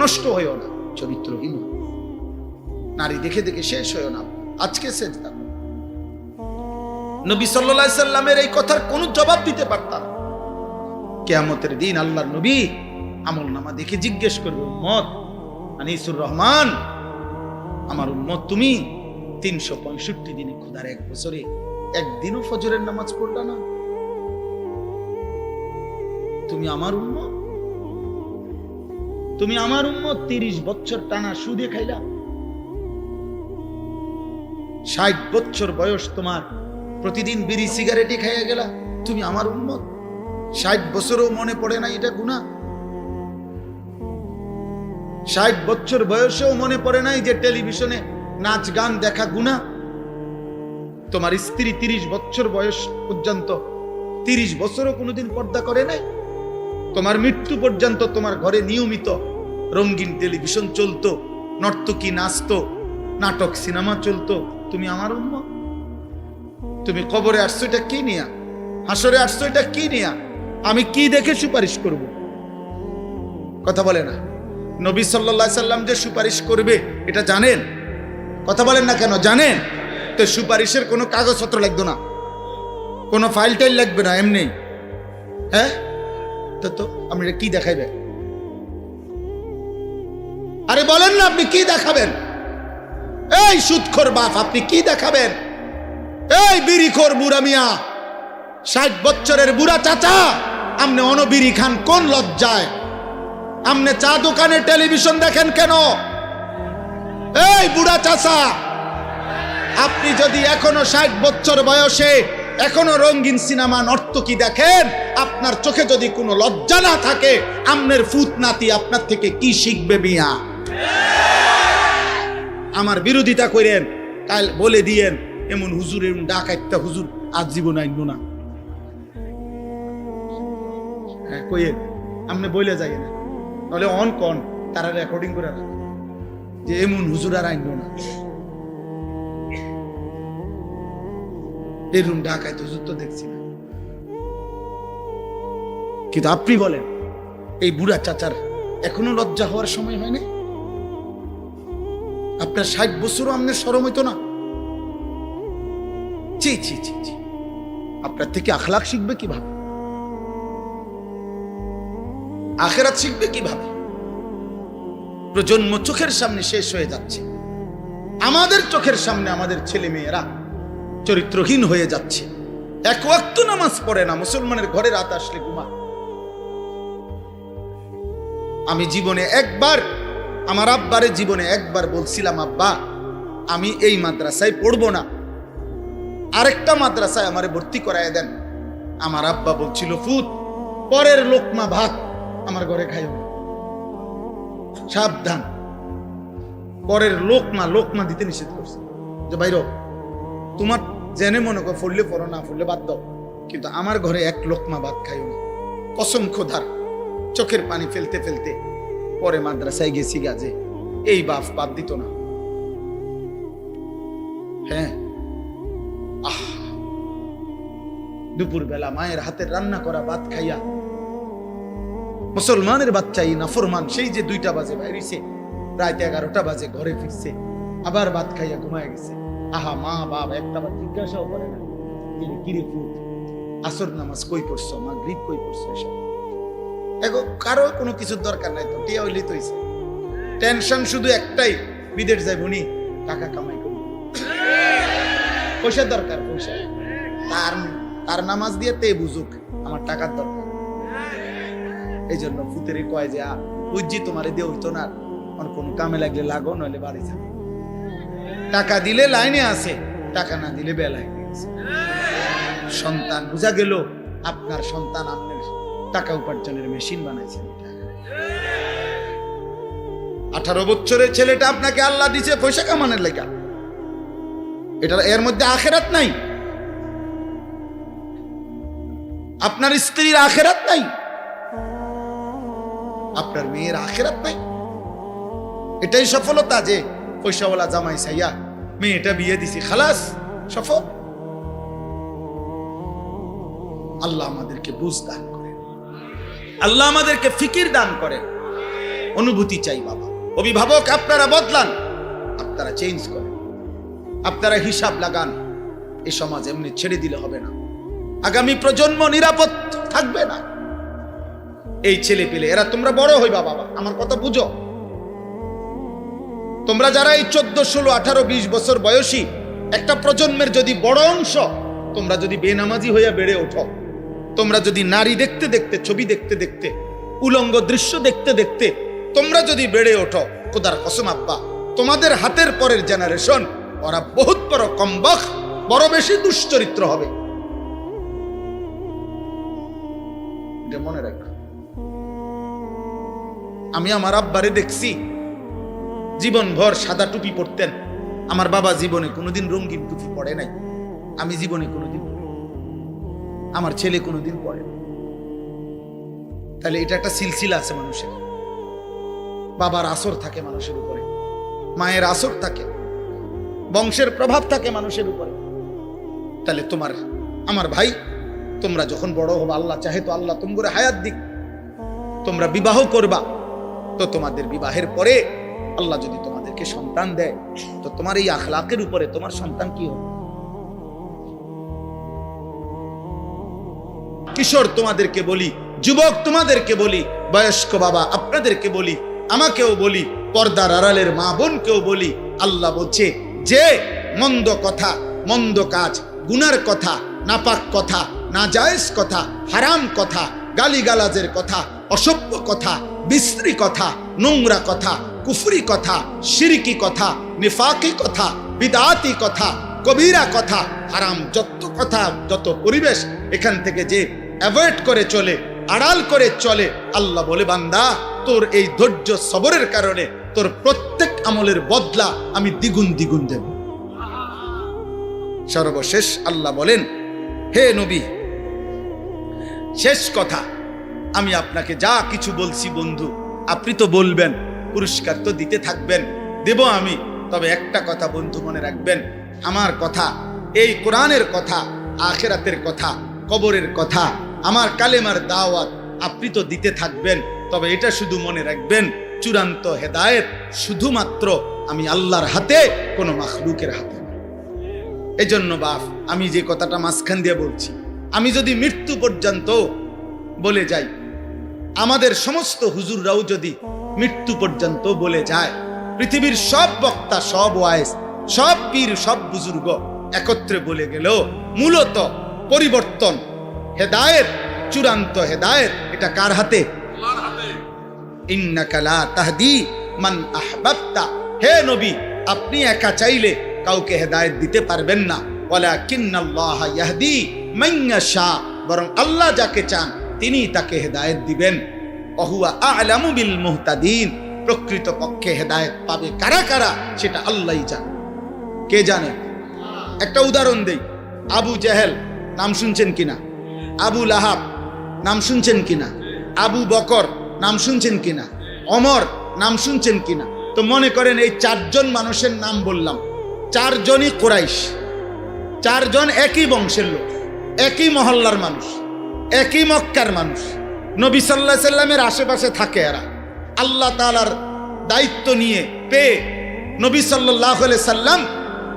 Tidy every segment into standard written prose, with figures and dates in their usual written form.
নষ্ট হয়েও না, চরিত্রহীন হও। নারী দেখে দেখে শেষ হয়েও না। আজকে সেজদা নবী সাল্লাল্লাহু আলাইহি সাল্লামের এই কথার কোনো জবাব দিতে পারতাম। কিয়ামতের দিন আল্লাহর নবী আমলনামা দেখে জিজ্ঞেস করবে, উম্মত আনিসুর রহমান, আমার উম্মত তুমি 365 দিনে খোদার এক বছরে একদিনও ফজরের নামাজ পড়লা না, তুমি আমার উম্মত? তুমি আমার উম্মত 30 বছর টানা সুদে খাইলা, 60 বছর বয়স তোমার, প্রতিদিন বিড়ি সিগারেটে খাইয়া গেলা, তুমি আমার উম্মত? 60 বছরও মনে পড়ে না এটা গুনাহ? 60 বছর বয়সেও মনে পড়ে নাই যে টেলিভিশনে নাচ গান দেখা গুনাহ? তোমার স্ত্রী 30 বছর বয়স পর্যন্ত 30 বছরও কোনোদিন পর্দা করে নাই? তোমার মৃত্যু পর্যন্ত তোমার ঘরে নিয়মিত রঙিন টেলিভিশন চলতো, নর্তকী নাচতো, নাটক সিনেমা চলতো, তুমি আমার উম্মত? তুমি কবরে আসছো এটা কি নিয়া? হাসরে আসছো এটা কি নিয়া? আমি কি দেখে সুপারিশ করব? কথা বলে না। নবী সাল্লাল্লাহু আলাইহি সাল্লাম যে সুপারিশ করবে এটা জানেন? কথা বলেন না কেন? জানেন তো? সুপারিশের কোনো কাগজপত্র লাগবে না, কোনো ফাইল টাইল লাগবে না, এমনি। হ্যাঁ, তো আপনি কি দেখাইবে? আরে বলেন না, আপনি কি দেখাবেন? এই সুদখোর বাপ, আপনি কি দেখাবেন? এই বিড়িখোর বুড়া মিয়া, 60 বছরের বুড়া চাচা, আপনি অনবিড়ি খান কোন লজ্জায়? আপনি চা দোকানে টেলিভিশন দেখেন কেন? এই বুড়া চাচা, আপনি যদি এখনো 60 বছর বয়সে এখনো রঙিন সিনেমা নর্তকী দেখেন, আপনার চোখে যদি কোনো লজ্জা না থাকে, আমনের ফুত নাতি আপনার থেকে কি শিখবে মিয়া? আমার বিরোধিতা করেন, কাল বলে দিয়েন এমন হুজুর, এমন ডাকাইতা হুজুর আজীবন আইনবো না। হ্যাঁ কইেন, আপনি বলে যাই না, নাহলে অন কন তারা রেকর্ডিং করে রাখে যে এমন হুজুর আর আইনবো না। এরুন ঢাকায় তো হুজুর তো দেখছি না। কিন্তু আপনি বলেন, এই বুড়া চাচার এখনো লজ্জা হওয়ার সময় হয়নি? আপনার 60 বছরও আপনার শরম হইতো না? ছি ছি ছি ছি, আপনার থেকে আখলাক শিখবে কিভাবে? আখিরাত শিখবে কিভাবে? প্রজন্ম চোখের সামনে শেষ হয়ে যাচ্ছে, আমাদের চোখের সামনে আমাদের ছেলে মেয়েরা চরিত্রহীন হয়ে যাচ্ছে, এক ওয়াক্ত নামাজ পড়ে না, মুসলমানের ঘরে রাত আসলে ঘুমা। আমি জীবনে একবার আমার আব্বারে জীবনে একবার বলছিলাম, আব্বা আমি এই মাদ্রাসায় পড়বো না, আরেকটা মাদ্রাসায় আমারে ভর্তি করায় দেন। আমার আব্বা বলছিল, ফুত পরের লোকমা ভাত আমার ঘরে খাইও না, সাবধান। পরের লোকমা দিতে নিষেধ করছে, যে বাইরো তোমার জেনে মনে করো ফললে পড়ো, না ফললে বাদ দাও, কিন্তু আমার ঘরে এক লোকমা ভাত খাইও না। কসম খোদার, চোখের পানি ফেলতে ফেলতে পরে মাদ্রাসায় গেছি গাজে, এই বাদ দিত না। হ্যাঁ, দুপুর বেলা মায়ের হাতের রান্না করা ভাত খাইয়া মুসলমানের বাচ্চাই নাফরমান, সেই যে 2টা বাজে বাইরেছে, রাত 11টা বাজে ঘরে ফিরছে, আবার ভাত খাইয়া ঘুমায় গেছে। আহা, মা বাপ একটা বার জিজ্ঞাসাও করে না কিরে ফুট আসর নামাজ কই পড়ছো, মাগরিব কই পড়ছো, এসব এখন কারো কোনো কিছুর দরকার নাই। তো টিয়া হইলি তো হইছে, টেনশন শুধু একটাই, বিদেশ যাইব নি, টাকা কামাই করবো, পয়সার দরকার, পয়সা। তার নামাজ দিয়ে তে বুঝুক আমার টাকার দরকার। এই জন্য ফুতেরে কয় যে বুঝছি তোমারে দিয়ে হইতো না, কোন কামে লাগলে লাগো, নইলে বাড়ি যাবে। টাকা দিলে লাইনে আছে, টাকা না দিলে বেলায় গেছে। সন্তান বুঝা গেল, আপনার সন্তান আপনার টাকা উপার্জনের মেশিন বানাইছেন। 18 বছরের ছেলেটা আপনাকে আল্লাহ দিছে পয়সা কামানোর লেগা, এটা এর মধ্যে আখিরাত নাই। আপনার স্ত্রীর আখিরাত নাই, আপনার মেয়ের আখিরাত নাই। এটাই সফলতা যে পয়সাওয়ালা জামাই চাইয়া মেয়েটা বিয়ে দিছি, খালাস সফল। আল্লাহ আমাদেরকে বুঝ দান করেন, আল্লাহ আমাদেরকে ফিকির দান করেন। অনুভূতি চাই বাবা। অভিভাবক আপনারা বদলান, আপনারা চেঞ্জ করেন, আপনারা হিসাব লাগান। এই সমাজ এমনি ছেড়ে দিলে হবে না, আগামী প্রজন্ম নিরাপদ থাকবে না। এই ছেলে পেলে এরা তোমরা বড় হইবা বাবা, আমার কথা বুঝো। তোমরা যারা এই 14, 16, 18, 20 বছর বয়সী একটা প্রজন্মের যদি বড় অংশ, তোমরা যদি বেনামাজি হইয়া বেড়ে ওঠো, তোমরা যদি নারী দেখতে দেখতে, ছবি দেখতে দেখতে, উলঙ্গ দৃশ্য দেখতে দেখতে তোমরা যদি বেড়ে ওঠো, খোদার কসম আব্বা, তোমাদের হাতের পরের জেনারেশন ওরা বহুত বড় কমবখ, বড় বেশি দুশ্চরিত্র হবে। এটা মনে রাখ। আমি আমার আব্বারে দেখছি জীবনভর সাদা টুপি পরতেন। আমার বাবা জীবনে কোনোদিন রঙিন টুপি পরে নাই, আমি জীবনে কোনোদিন, আমার ছেলে কোনোদিন পরে না। তাহলে এটা একটা সিলসিলা আছে মানুষের। বাবার আসর থাকে মানুষের উপরে, মায়ের আসর থাকে, বংশের প্রভাব থাকে মানুষের উপরে। তাহলে তোমার, আমার ভাই, তোমরা যখন বড় হবা, আল্লাহ চাহে তো আল্লাহ তোমরা হায়াত দিক, তোমরা বিবাহ করবা, তো তোমাদের বিবাহের পরে আল্লাহ যদি তোমাদেরকে সন্তান দেয়, তো তোমার এই আখলাকের উপরে তোমার সন্তান কি হবে? কিশোর তোমাদেরকে বলি, যুবক তোমাদেরকে বলি, বয়স্ক বাবা আপনাদেরকে বলি, আমাকেও বলি, পর্দার আড়ালের মা বোনকেও বলি, আল্লাহ বলছে যে মন্দ কথা, মন্দ কাজ, গুনার কথা, নাপাক কথা, নাজায়েজ কথা, হারাম কথা, গালিগালাজের কথা, অসভ্য কথা, বিশ্রী কথা, নোংরা কথা, কুফরি কথা, শিরকি কথা, নিফাকি কথা, বিদআতি কথা, কবিরা কথা, হারাম যত কথা, যত পরিবেশ, এখান থেকে যে অ্যাভয়েড করে চলে, আড়াল করে চলে, আল্লাহ বলে বান্দা তোর এই ধৈর্য সবরের কারণে তোর প্রত্যেক আমলের বদলা আমি দ্বিগুণ দ্বিগুণ দেব। সর্বশেষ আল্লাহ বলেন, হে নবী, শেষ কথা, আমি আপনাকে যা কিছু বলছি বন্ধু, আপনি তো বলবেন, পুরস্কার তো দিতে থাকবেন, দেব আমি। তবে একটা কথা বন্ধু মনে রাখবেন, আমার কথা, এই কোরআনের কথা, আখিরাতের কথা, কবরের কথা, আমার কালেমার দাওয়াত আপনি তো দিতে থাকবেন। তবে এটা শুধু মনে রাখবেন, চূড়ান্ত হেদায়েত শুধুমাত্র আমি আল্লাহর হাতে, কোনো মাখলুকের হাতে না। এই জন্য বাপ, আমি যে কথাটা মাঝখান দিয়ে বলছি, আমি যদি মৃত্যু পর্যন্ত বলে যাই, আমাদের সমস্ত হুজুররাও যদি মৃত্যু পর্যন্ত বলে যায়, পৃথিবীর সব বক্তা, সব ওয়াইজ, সব পীর, সব বুজুর্গ একত্রে বলে গেল, মূলত পরিবর্তন, হেদায়েত, চূড়ান্ত হেদায়েত এটা কার হাতে? আল্লাহর হাতে। ইন্নাকা লা তাহদি মান আহবাবতা, হে নবী, আপনি একা চাইলে কাউকে হেদায়েত দিতে পারবেন না। ওয়ালাকিন্নাল্লাহা ইয়াহদি মান ইয়াশা, বরং আল্লাহ যাকে চান তিনি তাকে হেদায়েত দিবেন। ওহুয়া আ'লামু বিল মুহতাদিন, প্রকৃত পক্ষে হেদায়েত পাবে কারা কারা সেটা আল্লাহই জানে। কে জানে? একটা উদাহরণ দেই। আবু জেহেল নাম শুনছেন কিনা? আবু লাহাব নাম শুনছেন কিনা? আবু বকর নাম শুনছেন কিনা? ওমর নাম শুনছেন কিনা? তো মনে করেন এই 4 জন মানুষের নাম বললাম, 4 জনই কুরাইশ, 4 জন একই বংশের লোক, একই মহল্লার মানুষ, একই মক্কার মানুষ, নবী সাল্লাল্লাহু আলাইহি সাল্লামের আশেপাশে থাকে। এরা আল্লাহ তাআলার দায়িত্ব নিয়ে পেয়ে নবী সাল্লাল্লাহু আলাইহি সাল্লাম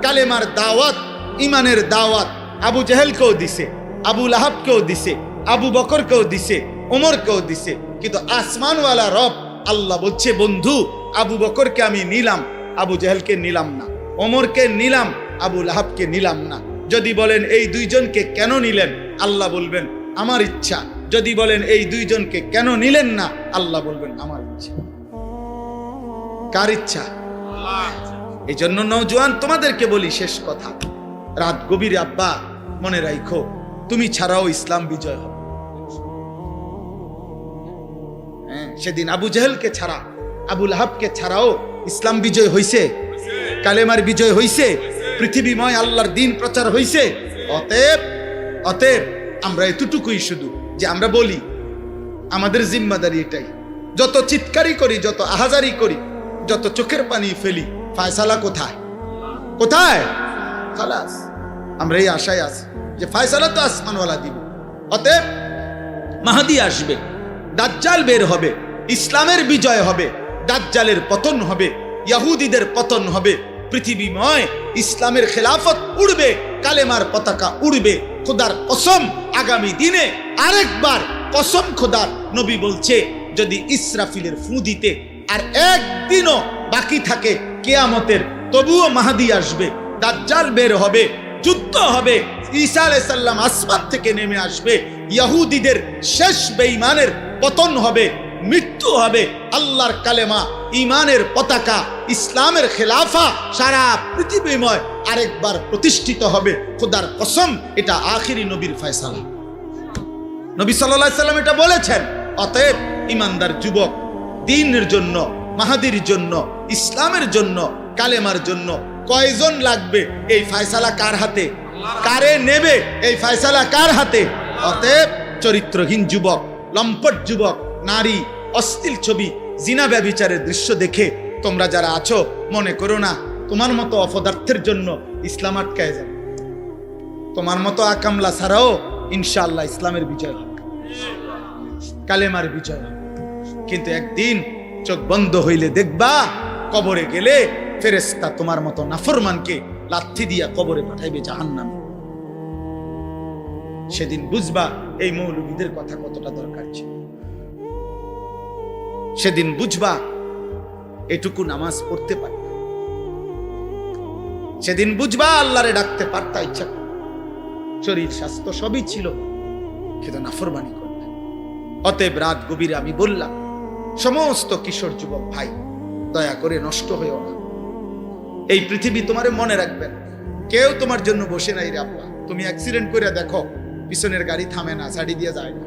কালেমার দাওয়াত, ইমানের দাওয়াত আবু জেহেলকেও দিছে, আবু লাহাবকেও দিছে, আবু বকরকেও দিছে, ওমরকেও দিছে। কিন্তু আসমানওয়ালা রব আল্লাহ বলছে, বন্ধু আবু বকরকে আমি নিলাম, আবু জেহেলকে নিলাম না, ওমরকে নিলাম, আবু লাহাবকে নিলাম না। যদি বলেন এই 2 জনকে কেন নিলেন, আল্লাহ বলবেন আমার ইচ্ছা। যদি বলেন এই 2 জনকে কেন নিলেন না, আল্লাহ বলবেন আমার ইচ্ছা। কার ইচ্ছা? এই জন্য নওজোয়ান তোমাদেরকে বলি, শেষ কথা, রাত গভীরে আব্বা মনে রাখো, তুমি ছাড়াও ইসলাম বিজয় হবে। সেদিন আবু জেহেলকে ছাড়া, আবু লাহাবকে ছাড়াও ইসলাম বিজয় হইছে, কালেমার বিজয় হইছে, পৃথিবীময় আল্লাহর দ্বীন প্রচার হইছে। অতএব আমরা এতটুকুই শুধু যে আমরা বলি, আমাদের জিম্মাদারি এটাই, যত চিৎকারি করি, যত আহাজারি করি, যত চোখের পানি ফেলি, ফায়সালা কোথায়? কোথায়? খালাস, আমরা এই আশায় আছি যে ফায়সালা তো আসমানওয়ালা দিবে। অতএব মাহদি আসবে, দাজ্জাল বের হবে, ইসলামের বিজয় হবে, দাজ্জালের পতন হবে, ইহুদিদের পতন হবে, পৃথিবীময় ইসলামের খেলাফত উড়বে, কালেমার পতাকা উড়বে। খোদার কসম, আগামী দিনে আরেকবার কসম খোদার, নবী বলছে যদি ইসরাফিলের ফু দিতে আর একদিনও বাকি থাকে কিয়ামতের, তবুও মাহদী আসবে, দাজ্জাল বের হবে, যুদ্ধ হবে, ঈসা আলাইহিস সালাম আসমান থেকে নেমে আসবে, ইহুদিদের শেষ বেঈমানের পতন হবে, মৃত্যু হবে, আল্লাহর কালেমা, ঈমানের পতাকা, ইসলামের খেলাফা সারা পৃথিবীময় আরেকবার প্রতিষ্ঠিত হবে। খোদার কসম, এটা আখিরি নবীর ফয়সালা। নবী সাল্লাল্লাহু আলাইহি সাল্লাম এটা বলেছেন। অতএব ঈমানদার যুবক, দ্বীনের জন্য, মাহাদির জন্য, ইসলামের জন্য, কালেমার জন্য কয়জন লাগবে? এই ফয়সালা কার হাতে? কারে নেবে? এই ফয়সালা কার হাতে? অতএব চরিত্রহীন যুবক, লম্পট যুবক, নারী, অশ্লীল ছবি, জিনা ব্যভিচারের দৃশ্য দেখে তোমরা যারা আছো, মনে করো না তোমার মতো অপদার্থের জন্য ইসলাম আটকায় যাবে। তোমার মতো আকামলা ছাড়াও ইনশাআল্লাহ ইসলামের বিজয় হবে, কালেমার বিজয় হবে। কিন্তু একদিন চোখ বন্ধ হইলে দেখবা, কবরে গেলে ফেরেশতা তোমার মতো নাফরমানকে লাথি দিয়া কবরে পাঠাইবে জাহান্নামে। সেদিন বুঝবা এই মৌলবীদের কথা কতটা দরকার ছিল। সেদিন বুঝবা এটুকু নামাজ পড়তে পারত, সেদিন বুঝবা আল্লাহরে ডাকতে পারতা ইচ্ছা করে, শরীর স্বাস্থ্য সবই ছিল, কিন্তু নাফরমানি করতে। অতএব রাত গভীরে আমি বললাম, সমস্ত কিশোর যুবক ভাই, দয়া করে নষ্ট হয়েও না। এই পৃথিবী তোমারে মনে রাখবেন, কেউ তোমার জন্য বসে নাই রে আব্বা। তুমি অ্যাক্সিডেন্ট করে দেখো, পিছনের গাড়ি থামে না, ছাড়ি দিয়ে যায় না।